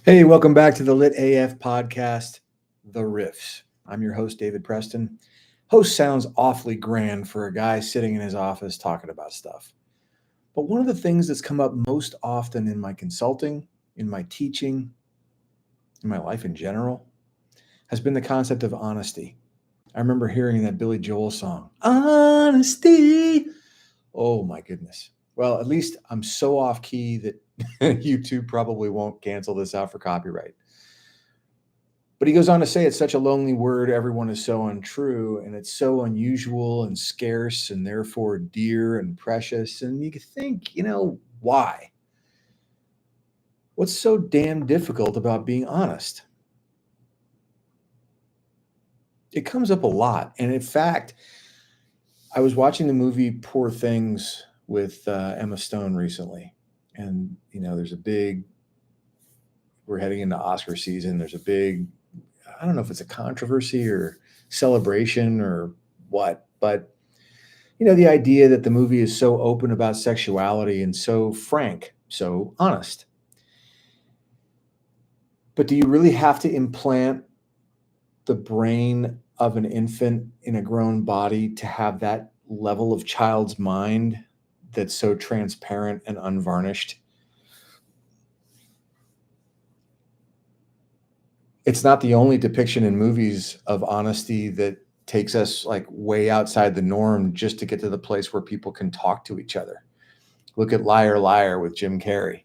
Hey, welcome back to the LIT AF podcast, The Riffs. I'm your host, David Preston. Host sounds awfully grand for a guy sitting in his office talking about stuff. But one of the things that's come up most often in my consulting, in my teaching, in my life in general, has been the concept of honesty. I remember hearing that Billy Joel song, Honesty. Oh my goodness. Well, at least I'm so off key that YouTube probably won't cancel this out for copyright. But he goes on to say it's such a lonely word, everyone is so untrue, and it's so unusual and scarce and therefore dear and precious. And you think, why? What's so damn difficult about being honest? It comes up a lot. And in fact, I was watching the movie Poor Things with Emma Stone recently. And, we're heading into Oscar season. There's a big, I don't know if it's a controversy or celebration or what, but the idea that the movie is so open about sexuality and so frank, so honest. But do you really have to implant the brain of an infant in a grown body to have that level of child's mind that's so transparent and unvarnished? It's not the only depiction in movies of honesty that takes us like way outside the norm just to get to the place where people can talk to each other. Look at Liar Liar with Jim Carrey,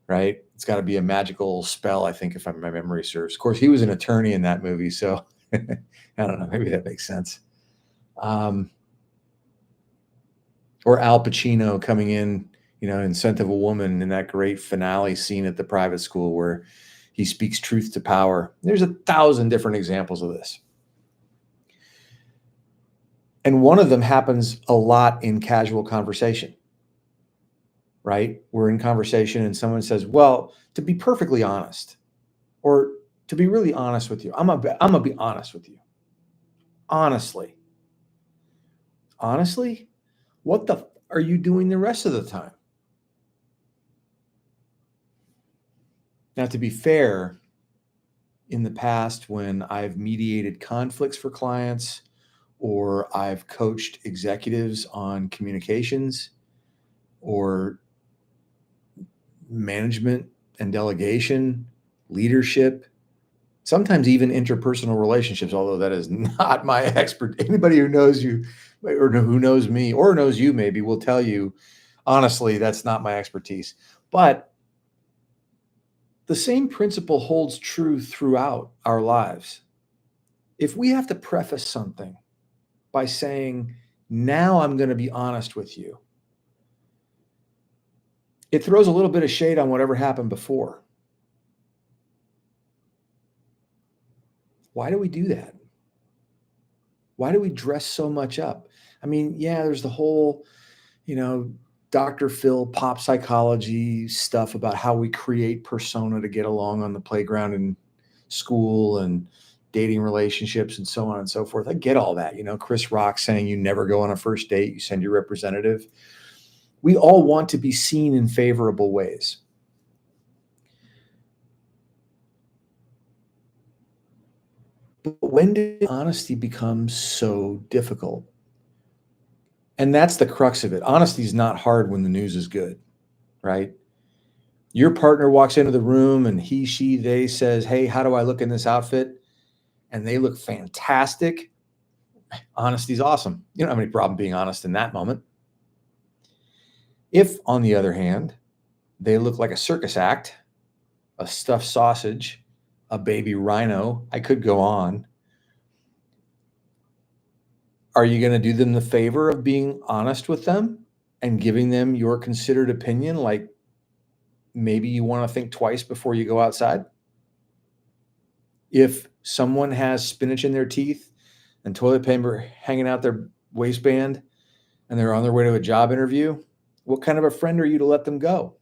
right? It's got to be a magical spell, I think, if my memory serves. Of course, he was an attorney in that movie, so I don't know, maybe that makes sense. Or Al Pacino coming in Scent of a Woman in that great finale scene at the private school where he speaks truth to power. There's 1,000 different examples of this. And one of them happens a lot in casual conversation, right? We're in conversation and someone says, well, to be perfectly honest, or to be really honest with you, I'm gonna be honest with you. Honestly. Honestly? What the are you doing the rest of the time? Now, to be fair, in the past, when I've mediated conflicts for clients or I've coached executives on communications or management and delegation, leadership, sometimes even interpersonal relationships, although that is not my expert. Anybody who knows you or who knows me or knows you maybe will tell you, honestly, that's not my expertise. But the same principle holds true throughout our lives. If we have to preface something by saying, now I'm going to be honest with you, it throws a little bit of shade on whatever happened before. Why do we do that? Why do we dress so much up? I mean, yeah, there's the whole, Dr. Phil pop psychology stuff about how we create persona to get along on the playground and school and dating relationships and so on and so forth. I get all that. Chris Rock saying you never go on a first date, you send your representative. We all want to be seen in favorable ways. But when did honesty become so difficult? And that's the crux of it. Honesty is not hard when the news is good, right? Your partner walks into the room and he, she, they says, hey, how do I look in this outfit? And they look fantastic. Honesty is awesome. You don't have any problem being honest in that moment. If, on the other hand, they look like a circus act, a stuffed sausage, a baby rhino, I could go on. Are you going to do them the favor of being honest with them and giving them your considered opinion? Like maybe you want to think twice before you go outside? If someone has spinach in their teeth and toilet paper hanging out their waistband and they're on their way to a job interview, what kind of a friend are you to let them go?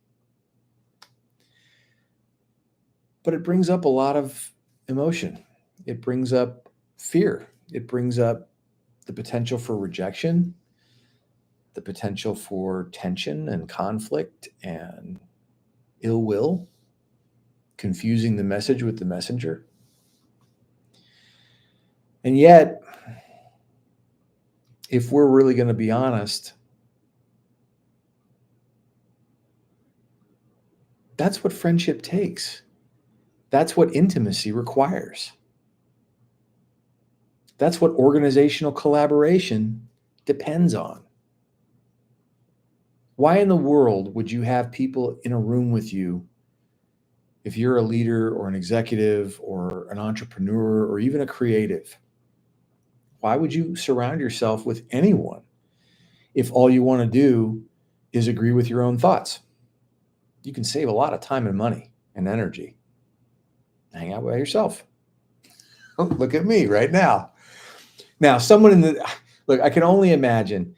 But it brings up a lot of emotion. It brings up fear. It brings up the potential for rejection, the potential for tension and conflict and ill will, confusing the message with the messenger. And yet, if we're really going to be honest, that's what friendship takes. That's what intimacy requires. That's what organizational collaboration depends on. Why in the world would you have people in a room with you if you're a leader or an executive or an entrepreneur or even a creative? Why would you surround yourself with anyone if all you want to do is agree with your own thoughts? You can save a lot of time and money and energy. Hang out by yourself. Look at me right now. Now, look, I can only imagine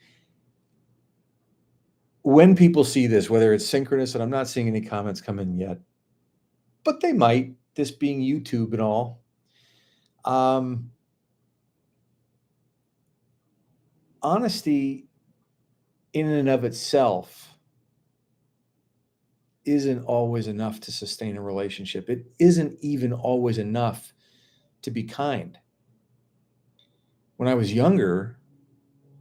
when people see this, whether it's synchronous, and I'm not seeing any comments come in yet, but they might, this being YouTube and all. Honesty in and of itself isn't always enough to sustain a relationship. It isn't even always enough to be kind. When I was younger,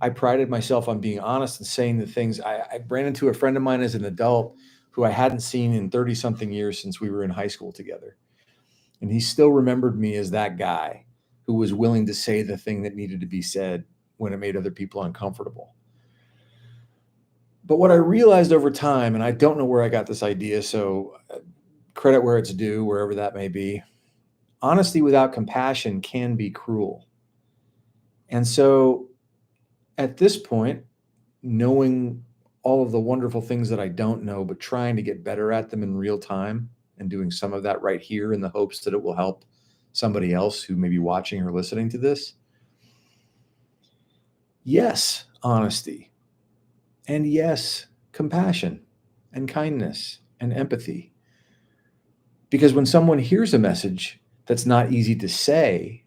I prided myself on being honest and saying the things. I ran into a friend of mine as an adult who I hadn't seen in 30-something years since we were in high school together. And he still remembered me as that guy who was willing to say the thing that needed to be said when it made other people uncomfortable. But what I realized over time, and I don't know where I got this idea, so credit where it's due, wherever that may be, honesty without compassion can be cruel. And so at this point, knowing all of the wonderful things that I don't know, but trying to get better at them in real time and doing some of that right here in the hopes that it will help somebody else who may be watching or listening to this. Yes, honesty. And yes, compassion and kindness and empathy. Because when someone hears a message that's not easy to say,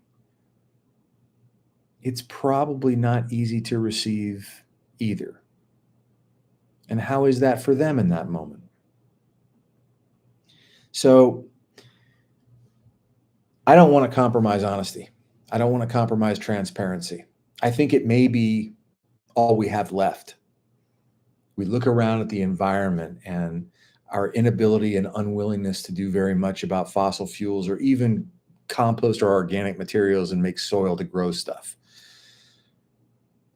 it's probably not easy to receive either. And how is that for them in that moment? So I don't want to compromise honesty. I don't want to compromise transparency. I think it may be all we have left. We look around at the environment and our inability and unwillingness to do very much about fossil fuels or even compost or organic materials and make soil to grow stuff.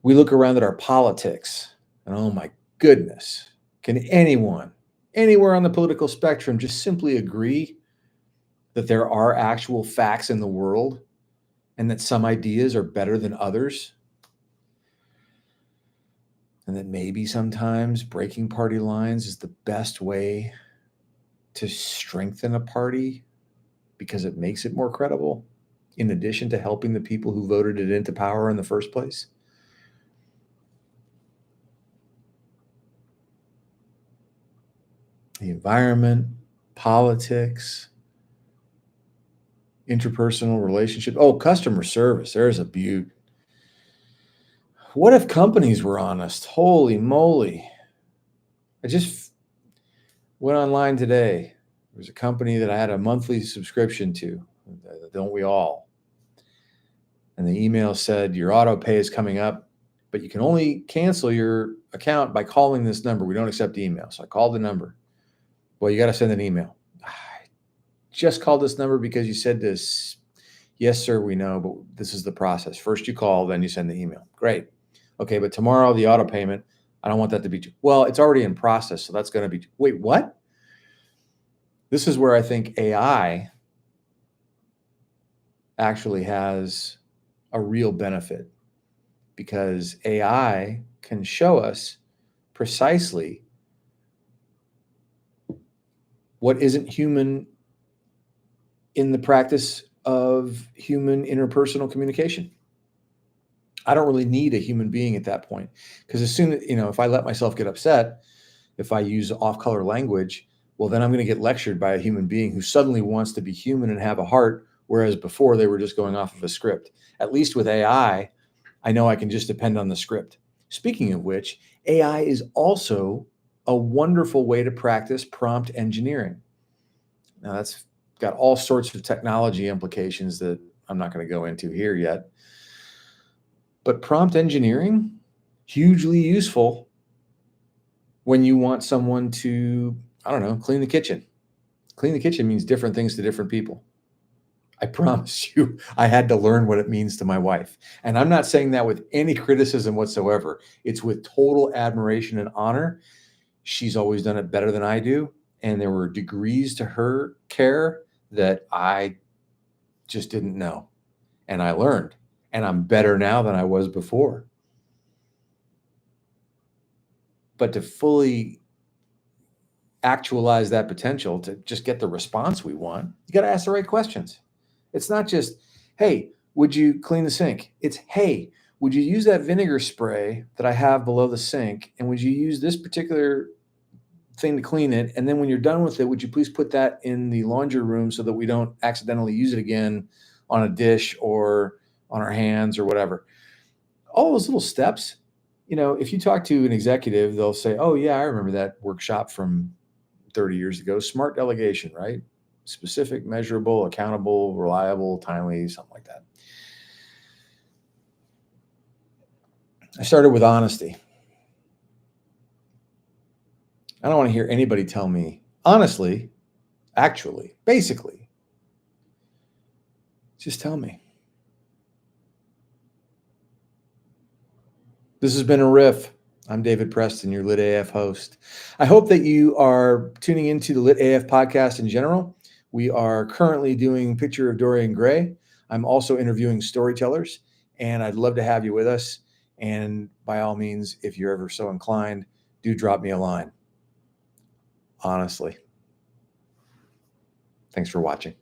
We look around at our politics and oh my goodness, can anyone, anywhere on the political spectrum, just simply agree that there are actual facts in the world and that some ideas are better than others? And that maybe sometimes breaking party lines is the best way to strengthen a party because it makes it more credible, in addition to helping the people who voted it into power in the first place? The environment, politics, interpersonal relationship. Oh, customer service. There's a beaut. What if companies were honest? Holy moly. I just went online today. There was a company that I had a monthly subscription to. Don't we all? And the email said, your auto pay is coming up, but you can only cancel your account by calling this number. We don't accept email. So I called the number. Well, you got to send an email. I just called this number because you said this. Yes, sir, we know, but this is the process. First you call, then you send the email. Great. Okay, but tomorrow the auto payment, I don't want that to be, well, it's already in process, so that's going to be, wait, what? This is where I think AI actually has a real benefit, because AI can show us precisely what isn't human in the practice of human interpersonal communication. I don't really need a human being at that point, because as soon as, if I let myself get upset, if I use off-color language, well, then I'm going to get lectured by a human being who suddenly wants to be human and have a heart, whereas before they were just going off of a script. At least with AI, I know I can just depend on the script. Speaking of which, AI is also a wonderful way to practice prompt engineering. Now, that's got all sorts of technology implications that I'm not going to go into here yet. But prompt engineering, hugely useful when you want someone to, I don't know, clean the kitchen. Clean the kitchen means different things to different people. I promise you, I had to learn what it means to my wife. And I'm not saying that with any criticism whatsoever. It's with total admiration and honor. She's always done it better than I do. And there were degrees to her care that I just didn't know. And I learned. And I'm better now than I was before. But to fully actualize that potential, to just get the response we want, you got to ask the right questions. It's not just, hey, would you clean the sink? It's, hey, would you use that vinegar spray that I have below the sink? And would you use this particular thing to clean it? And then when you're done with it, would you please put that in the laundry room so that we don't accidentally use it again on a dish or on our hands or whatever? All those little steps, if you talk to an executive, they'll say, oh yeah, I remember that workshop from 30 years ago. Smart delegation, right? Specific, measurable, accountable, reliable, timely, something like that. I started with honesty. I don't want to hear anybody tell me, honestly, actually, basically. Just tell me. This has been a riff. I'm David Preston, your Lit AF host. I hope that you are tuning into the Lit AF podcast in general. We are currently doing Picture of Dorian Gray. I'm also interviewing storytellers, and I'd love to have you with us. And by all means, if you're ever so inclined, do drop me a line. Honestly. Thanks for watching.